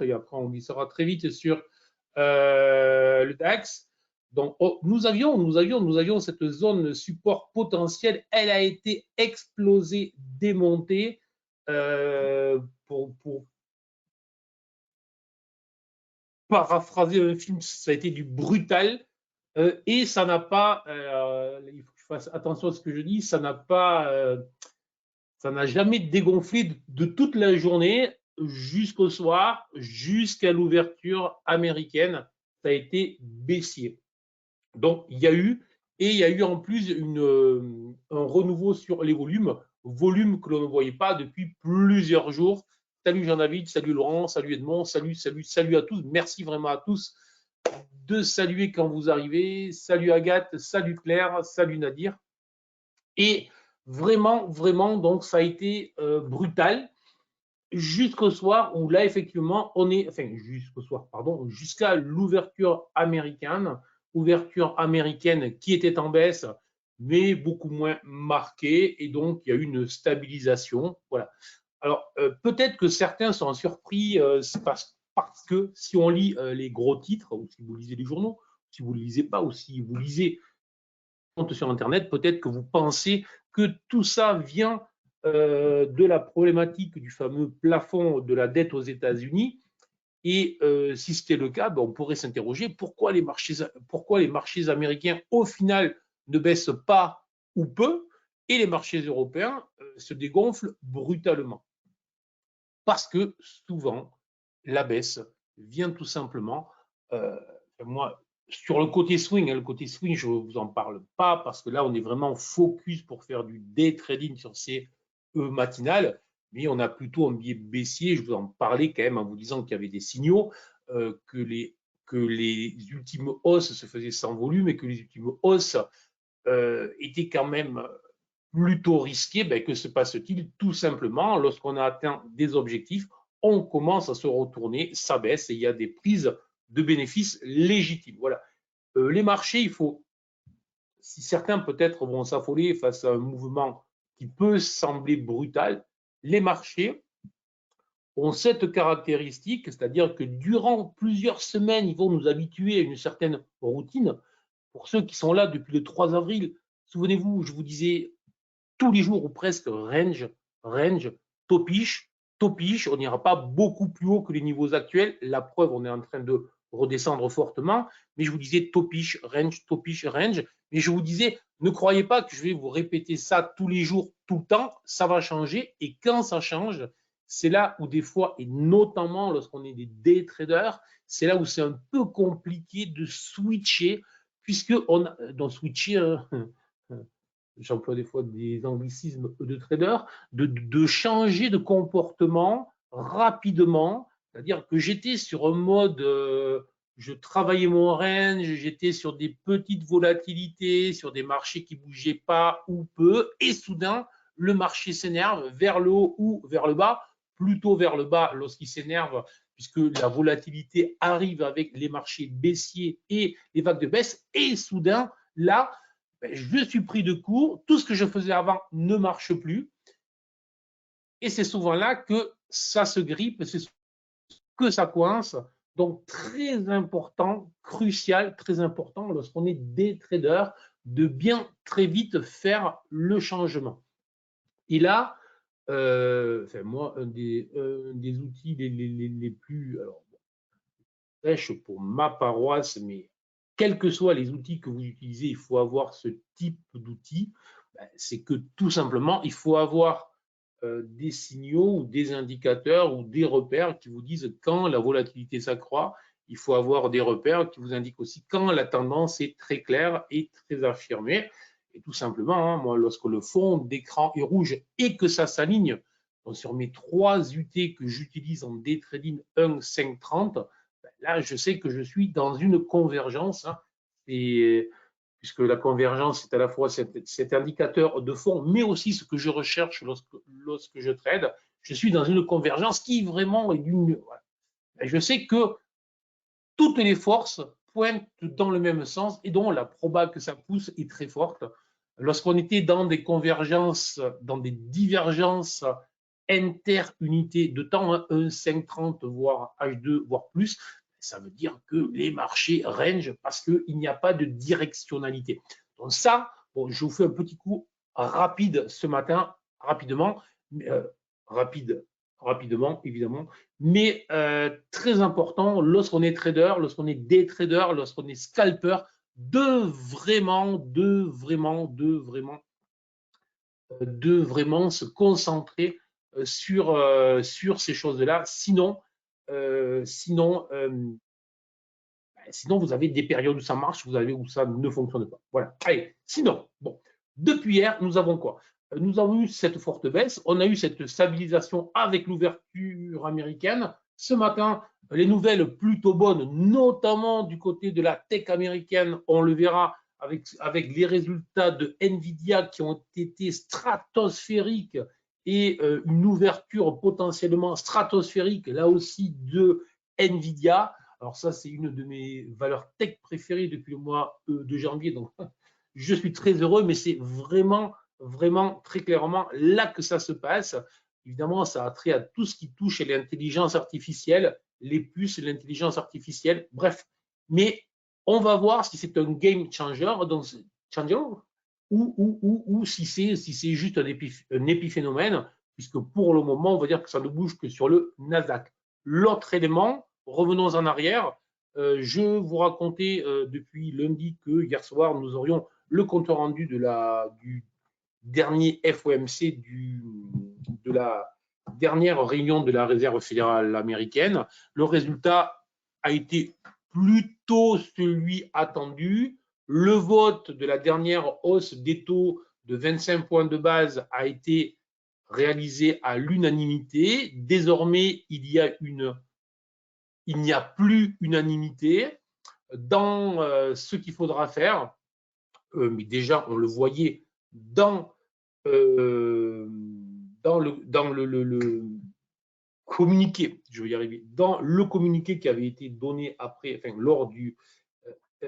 et après on glissera très vite sur le DAX. Donc, nous avions cette zone support potentielle. Elle a été explosée, démontée. Pour paraphraser un film, ça a été du brutal. Et ça n'a pas, il faut que je fasse attention à ce que je dis, ça n'a jamais dégonflé de toute la journée jusqu'au soir, jusqu'à l'ouverture américaine. Ça a été baissier. Donc, il y a eu en plus un renouveau sur les volumes que l'on ne voyait pas depuis plusieurs jours. Salut Jean-David, salut Laurent, salut Edmond, salut à tous. Merci vraiment à tous de saluer quand vous arrivez. Salut Agathe, salut Claire, salut Nadir. Et vraiment, donc ça a été brutal jusqu'au soir où là, effectivement, jusqu'à l'ouverture américaine qui était en baisse, mais beaucoup moins marquée, et donc il y a eu une stabilisation. Voilà. Alors, peut-être que certains sont surpris parce que si on lit les gros titres, ou si vous lisez les journaux, si vous ne les lisez pas, ou si vous lisez sur Internet, peut-être que vous pensez que tout ça vient de la problématique du fameux plafond de la dette aux États-Unis. Et si c'était le cas, ben, on pourrait s'interroger pourquoi les marchés américains, au final, ne baissent pas ou peu, et les marchés européens se dégonflent brutalement. Parce que souvent, la baisse vient tout simplement, moi, sur le côté swing, je ne vous en parle pas parce que là, on est vraiment focus pour faire du day trading sur ces matinales, mais on a plutôt un biais baissier. Je vous en parlais quand même en vous disant qu'il y avait des signaux, que les ultimes hausses se faisaient sans volume et que les ultimes hausses étaient quand même plutôt risquées. Ben, que se passe-t-il? Tout simplement, lorsqu'on a atteint des objectifs, on commence à se retourner, ça baisse et il y a des prises de bénéfices légitimes. Voilà. Les marchés, il faut, si certains peut-être vont s'affoler face à un mouvement qui peut sembler brutal, les marchés ont cette caractéristique, c'est-à-dire que durant plusieurs semaines, ils vont nous habituer à une certaine routine. Pour ceux qui sont là depuis le 3 avril, souvenez-vous, je vous disais tous les jours ou presque range, topiche, on n'ira pas beaucoup plus haut que les niveaux actuels. La preuve, on est en train de redescendre fortement, mais je vous disais topiche, range, mais je vous disais, ne croyez pas que je vais vous répéter ça tous les jours, tout le temps, ça va changer, et quand ça change, c'est là où des fois, et notamment lorsqu'on est des day traders, c'est là où c'est un peu compliqué de switcher, puisque on a, donc switcher, j'emploie des fois des anglicismes de trader, de changer de comportement rapidement, c'est-à-dire que j'étais sur un mode, je travaillais mon range, j'étais sur des petites volatilités, sur des marchés qui ne bougeaient pas ou peu, et soudain, le marché s'énerve vers le haut ou vers le bas, plutôt vers le bas lorsqu'il s'énerve, puisque la volatilité arrive avec les marchés baissiers et les vagues de baisse, et soudain, là, je suis pris de court, tout ce que je faisais avant ne marche plus, et c'est souvent là que ça se grippe, c'est que ça coince. Donc très important, crucial, très important lorsqu'on est des traders, de bien très vite faire le changement. Et là, moi, un des outils les plus prêches pour ma paroisse, mais quels que soient les outils que vous utilisez, il faut avoir ce type d'outils. C'est que tout simplement, il faut avoir des signaux ou des indicateurs ou des repères qui vous disent quand la volatilité s'accroît. Il faut avoir des repères qui vous indiquent aussi quand la tendance est très claire et très affirmée. Et tout simplement, moi, lorsque le fond d'écran est rouge et que ça s'aligne sur mes 3 UT que j'utilise en day trading 1, 5, 30, là, je sais que je suis dans une convergence. Et puisque la convergence, c'est à la fois cet indicateur de fond, mais aussi ce que je recherche lorsque je trade. Je suis dans une convergence qui vraiment est d'une... Voilà. Je sais que toutes les forces pointent dans le même sens et dont la proba que ça pousse est très forte. Lorsqu'on était dans des convergences, dans des divergences interunité de temps, hein, 1,530 voire H2 voire plus, ça veut dire que les marchés range parce qu'il n'y a pas de directionnalité. Donc ça, bon, je vous fais un petit coup rapide ce matin, rapidement, rapidement évidemment, mais très important lorsqu'on est trader, lorsqu'on est day trader, lorsqu'on est scalper, de vraiment se concentrer sur ces choses-là. Sinon, vous avez des périodes où ça marche, vous avez où ça ne fonctionne pas. Voilà. Allez, sinon, bon, depuis hier, nous avons quoi? Nous avons eu cette forte baisse, on a eu cette stabilisation avec l'ouverture américaine. Ce matin, les nouvelles plutôt bonnes, notamment du côté de la tech américaine, on le verra avec les résultats de Nvidia qui ont été stratosphériques et une ouverture potentiellement stratosphérique, là aussi, de Nvidia. Alors ça, c'est une de mes valeurs tech préférées depuis le mois de janvier. Donc, je suis très heureux, mais c'est vraiment très clairement là que ça se passe. Évidemment, ça a trait à tout ce qui touche à l'intelligence artificielle, les puces, l'intelligence artificielle, bref. Mais on va voir si c'est un game changer, donc, ou si c'est juste un épiphénomène, puisque pour le moment, on va dire que ça ne bouge que sur le Nasdaq. L'autre élément, revenons en arrière, je vous racontais depuis lundi que hier soir, nous aurions le compte rendu du dernier FOMC de la dernière réunion de la Réserve fédérale américaine. Le résultat a été plutôt celui attendu. Le vote de la dernière hausse des taux de 25 points de base a été réalisé à l'unanimité. Désormais, il n'y a plus unanimité dans ce qu'il faudra faire. Mais déjà, on le voyait dans le communiqué, je vais y arriver, dans le communiqué qui avait été donné après, enfin, lors du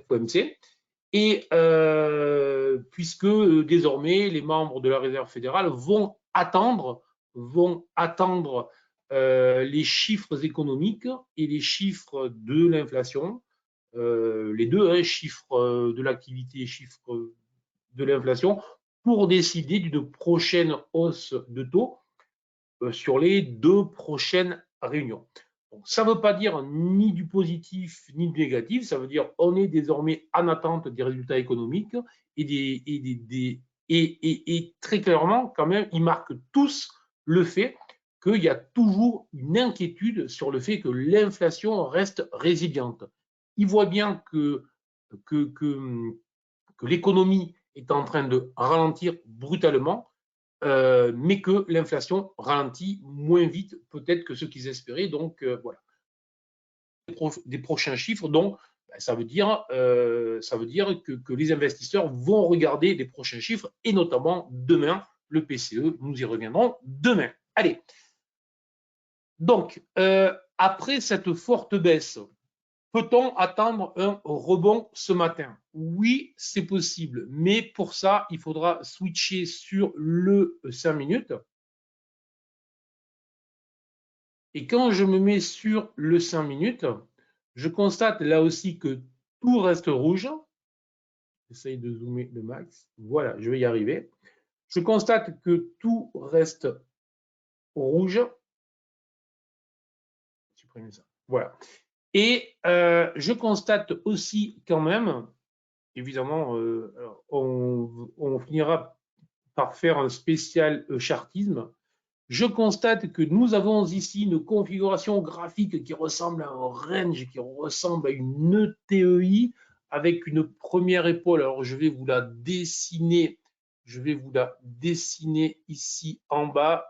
FOMC, et puisque désormais les membres de la Réserve fédérale vont attendre les chiffres économiques et les chiffres de l'inflation, les deux, hein, chiffres de l'activité et chiffres de l'inflation, pour décider d'une prochaine hausse de taux sur les 2 prochaines réunions. Donc, ça ne veut pas dire ni du positif ni du négatif, ça veut dire qu'on est désormais en attente des résultats économiques et très clairement, quand même, ils marquent tous le fait qu'il y a toujours une inquiétude sur le fait que l'inflation reste résiliente. Ils voient bien que l'économie est en train de ralentir brutalement, mais que l'inflation ralentit moins vite peut-être que ce qu'ils espéraient. Donc voilà, des prochains chiffres. Donc ça veut dire que les investisseurs vont regarder les prochains chiffres et notamment demain le PCE. Nous y reviendrons demain. Allez. Donc après cette forte baisse, peut-on attendre un rebond ce matin? Oui, c'est possible, mais pour ça, il faudra switcher sur le 5 minutes. Et quand je me mets sur le 5 minutes, je constate là aussi que tout reste rouge. J'essaye de zoomer le max. Voilà, je vais y arriver. Je constate que tout reste rouge. Supprimer ça. Voilà. Et je constate aussi quand même, évidemment, on finira par faire un spécial chartisme. Je constate que nous avons ici une configuration graphique qui ressemble à un range, qui ressemble à une ETEI avec une première épaule. Alors, je vais vous la dessiner ici en bas.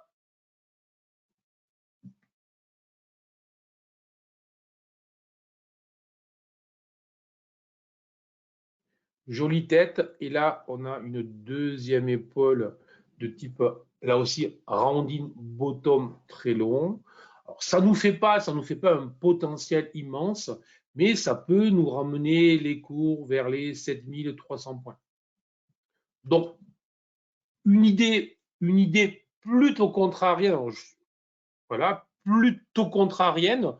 Jolie tête. Et là, on a une deuxième épaule de type, là aussi, rounding bottom très long. Alors, ça nous fait pas un potentiel immense, mais ça peut nous ramener les cours vers les 7300 points. Donc, une idée plutôt contrarienne. Alors, voilà, plutôt contrarienne,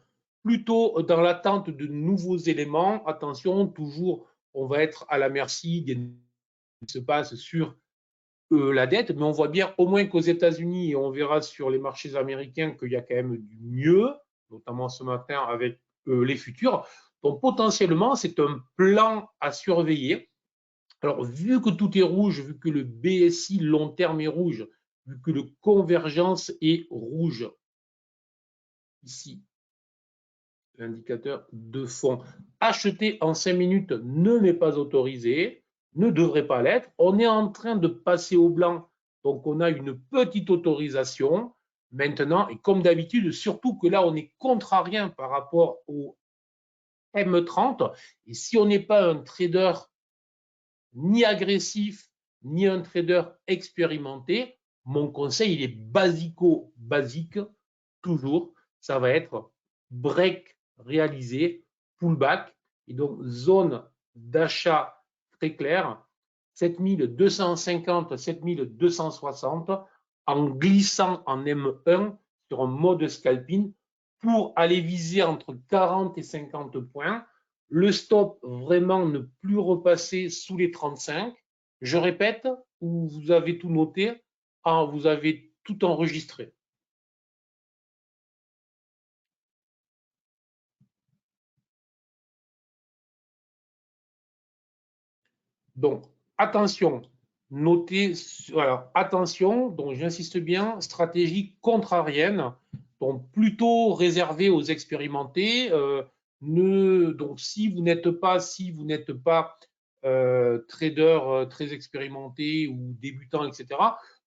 plutôt dans l'attente de nouveaux éléments. Attention, toujours, on va être à la merci des qui se passe sur la dette, mais on voit bien au moins qu'aux États-Unis, et on verra sur les marchés américains qu'il y a quand même du mieux, notamment ce matin avec les futurs. Donc potentiellement, c'est un plan à surveiller. Alors, vu que tout est rouge, vu que le BSI long terme est rouge, vu que le convergence est rouge, ici, l'indicateur de fond, acheter en 5 minutes ne m'est pas autorisé, ne devrait pas l'être. On est en train de passer au blanc, donc on a une petite autorisation. Maintenant, et comme d'habitude, surtout que là, on est contrarien par rapport au M30, et si on n'est pas un trader ni agressif, ni un trader expérimenté, mon conseil, il est basique, toujours, ça va être break réalisé, pullback, et donc zone d'achat très claire, 7250, 7260, en glissant en M1 sur un mode scalping pour aller viser entre 40 et 50 points. Le stop, vraiment ne plus repasser sous les 35. Je répète, vous avez tout noté, vous avez tout enregistré. Donc, attention, notez, alors, attention, donc j'insiste bien, stratégie contrarienne, donc plutôt réservée aux expérimentés. Donc, si vous n'êtes pas trader très expérimenté ou débutant, etc.,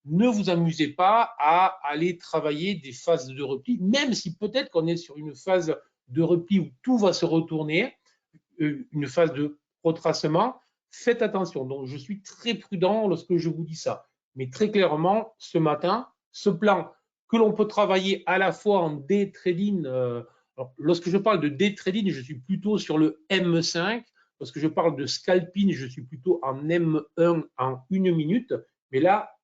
ne vous amusez pas à aller travailler des phases de repli, même si peut-être qu'on est sur une phase de repli où tout va se retourner, une phase de retracement. Faites attention. Donc, je suis très prudent lorsque je vous dis ça. Mais très clairement, ce matin, ce plan que l'on peut travailler à la fois en day trading. Lorsque je parle de day trading, je suis plutôt sur le M5. Lorsque je parle de scalping, je suis plutôt en M1 en 1 minute. Mais là,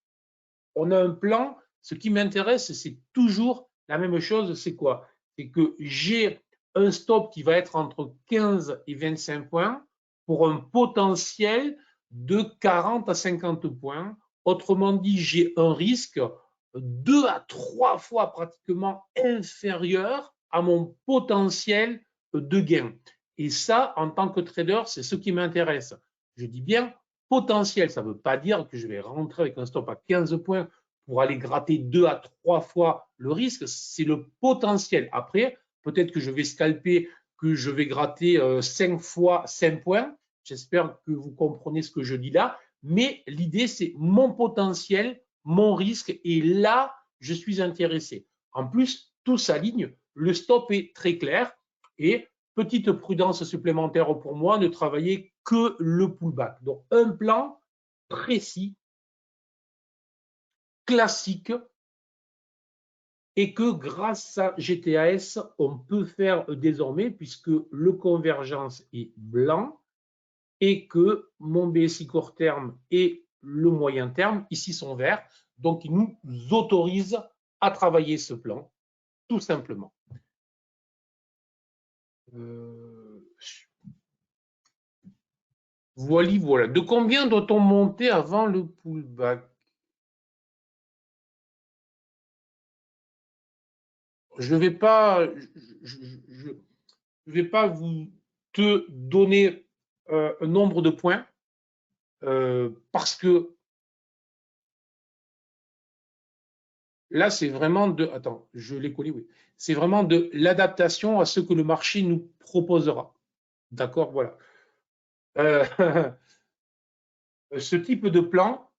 on a un plan. Ce qui m'intéresse, c'est toujours la même chose. C'est quoi? C'est que j'ai un stop qui va être entre 15 et 25 points pour un potentiel de 40 à 50 points. Autrement dit, j'ai un risque 2 à 3 fois pratiquement inférieur à mon potentiel de gain. Et ça, en tant que trader, c'est ce qui m'intéresse. Je dis bien potentiel, ça ne veut pas dire que je vais rentrer avec un stop à 15 points pour aller gratter 2 à 3 fois le risque, c'est le potentiel. Après, peut-être que je vais scalper, que je vais gratter 5 fois 5 points. J'espère que vous comprenez ce que je dis là. Mais l'idée, c'est mon potentiel, mon risque, et là, je suis intéressé. En plus, tout s'aligne, le stop est très clair, et petite prudence supplémentaire pour moi, ne travailler que le pullback. Donc, un plan précis, classique, et que grâce à GTAS, on peut faire désormais, puisque le convergence est blanc et que mon BSI court terme et le moyen terme, ici, sont verts. Donc, il nous autorise à travailler ce plan, tout simplement. Voilà. De combien doit-on monter avant le pullback? Je ne vais pas, vous te donner un nombre de points parce que là, c'est vraiment de. Attends, je l'ai collé, oui. C'est vraiment de l'adaptation à ce que le marché nous proposera. D'accord, voilà. Ce type de plan,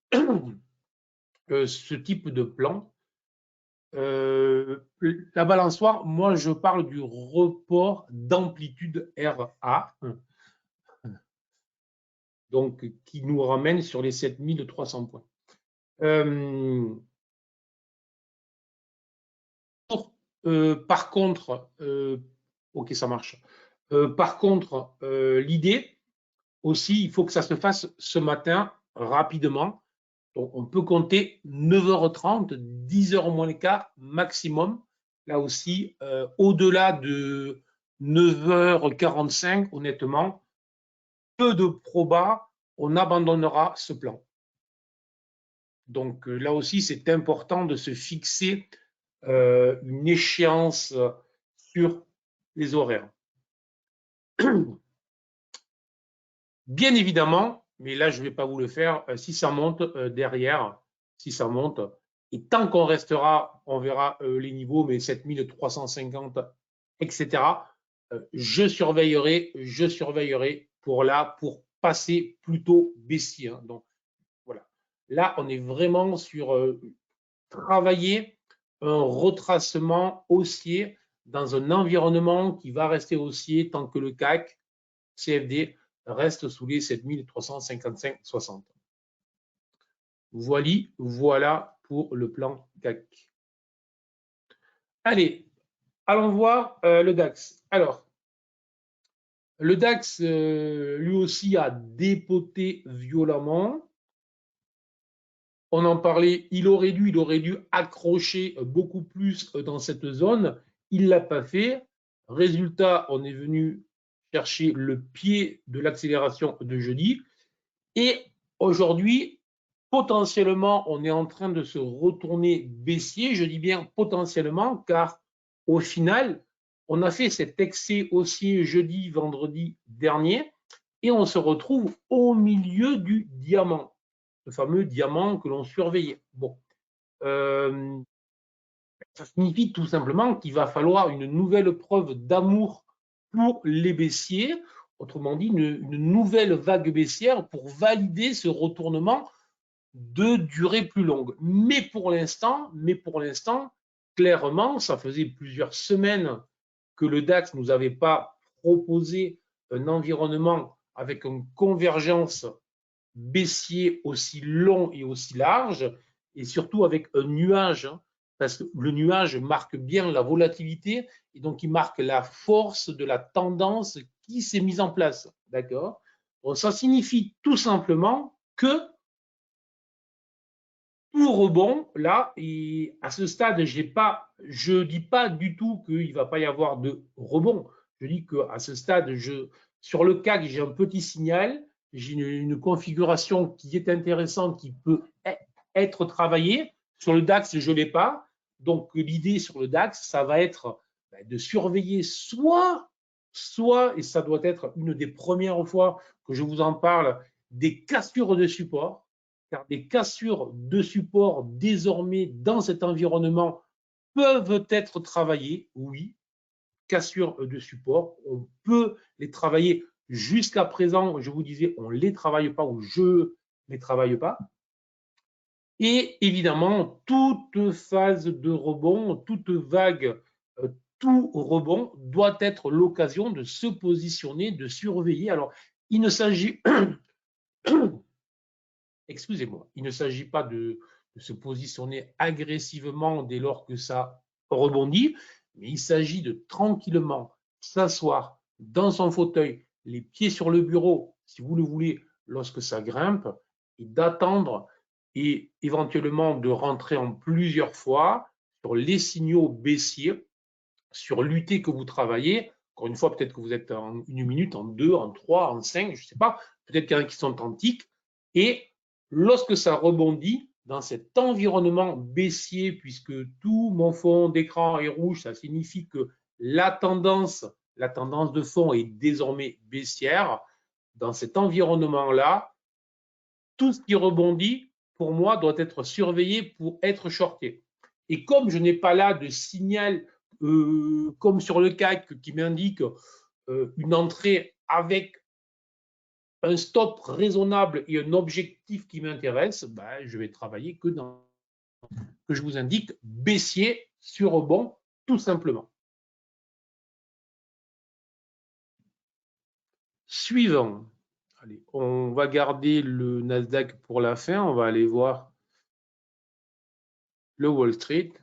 la balançoire, moi, je parle du report d'amplitude RA, donc qui nous ramène sur les 7300 points. Par contre, ok, ça marche. Par contre, l'idée aussi, il faut que ça se fasse ce matin rapidement. Donc, on peut compter 9h30, 10h moins le quart maximum. là aussi, au-delà de 9h45, honnêtement, peu de probas, on abandonnera ce plan. Donc là aussi, c'est important de se fixer une échéance sur les horaires. Bien évidemment, mais là, je ne vais pas vous le faire, si ça monte derrière, si ça monte, et tant qu'on restera, on verra les niveaux, mais 7350, etc., je surveillerai pour passer plutôt baissier. Hein. Donc, voilà. Là, on est vraiment sur travailler un retracement haussier dans un environnement qui va rester haussier tant que le CAC, CFD, reste sous les 7355,60. Voilà pour le plan CAC. Allez, allons voir le DAX. Alors, le DAX, lui aussi, a dépoté violemment. On en parlait, il aurait dû accrocher beaucoup plus dans cette zone. Il ne l'a pas fait. Résultat, on est venu chercher le pied de l'accélération de jeudi. Et aujourd'hui, potentiellement, on est en train de se retourner baissier. Je dis bien potentiellement, car au final, on a fait cet excès haussier jeudi, vendredi dernier, et on se retrouve au milieu du diamant, le fameux diamant que l'on surveillait. Bon, ça signifie tout simplement qu'il va falloir une nouvelle preuve d'amour pour les baissiers, autrement dit une nouvelle vague baissière pour valider ce retournement de durée plus longue. Mais pour l'instant, clairement, ça faisait plusieurs semaines que le DAX ne nous avait pas proposé un environnement avec une convergence baissier aussi long et aussi large, et surtout avec un nuage, hein, parce que le nuage marque bien la volatilité, et donc il marque la force de la tendance qui s'est mise en place. D'accord? Ça signifie tout simplement que tout rebond, là, et à ce stade, je ne dis pas du tout qu'il ne va pas y avoir de rebond. Je dis qu'à ce stade, sur le CAC, j'ai un petit signal, j'ai une configuration qui est intéressante, qui peut être travaillée. Sur le DAX, je ne l'ai pas. Donc, l'idée sur le DAX, ça va être de surveiller soit, et ça doit être une des premières fois que je vous en parle, des cassures de support, car des cassures de support désormais dans cet environnement peuvent être travaillées, oui, cassures de support, on peut les travailler. Jusqu'à présent, je vous disais, on ne les travaille pas ou je ne les travaille pas. Et évidemment, toute phase de rebond, toute vague, tout rebond doit être l'occasion de se positionner, de surveiller. Alors, il ne s'agit excusez-moi, il ne s'agit pas de se positionner agressivement dès lors que ça rebondit, mais il s'agit de tranquillement s'asseoir dans son fauteuil, les pieds sur le bureau, si vous le voulez, lorsque ça grimpe, et d'attendre et éventuellement de rentrer en plusieurs fois sur les signaux baissiers, sur l'UT que vous travaillez. Encore une fois, peut-être que vous êtes en 1 minute, en 2, en 3, en 5, je ne sais pas, peut-être qu'il y en a qui sont en tic, et lorsque ça rebondit dans cet environnement baissier, puisque tout mon fond d'écran est rouge, ça signifie que la tendance de fond est désormais baissière. Dans cet environnement-là, tout ce qui rebondit, pour moi, doit être surveillé pour être shorté. Et comme je n'ai pas là de signal, comme sur le CAC, qui m'indique une entrée avec un stop raisonnable et un objectif qui m'intéresse, ben, je vais travailler que je vous indique baissier sur rebond, tout simplement. Suivant. Allez, on va garder le Nasdaq pour la fin. On va aller voir le Wall Street.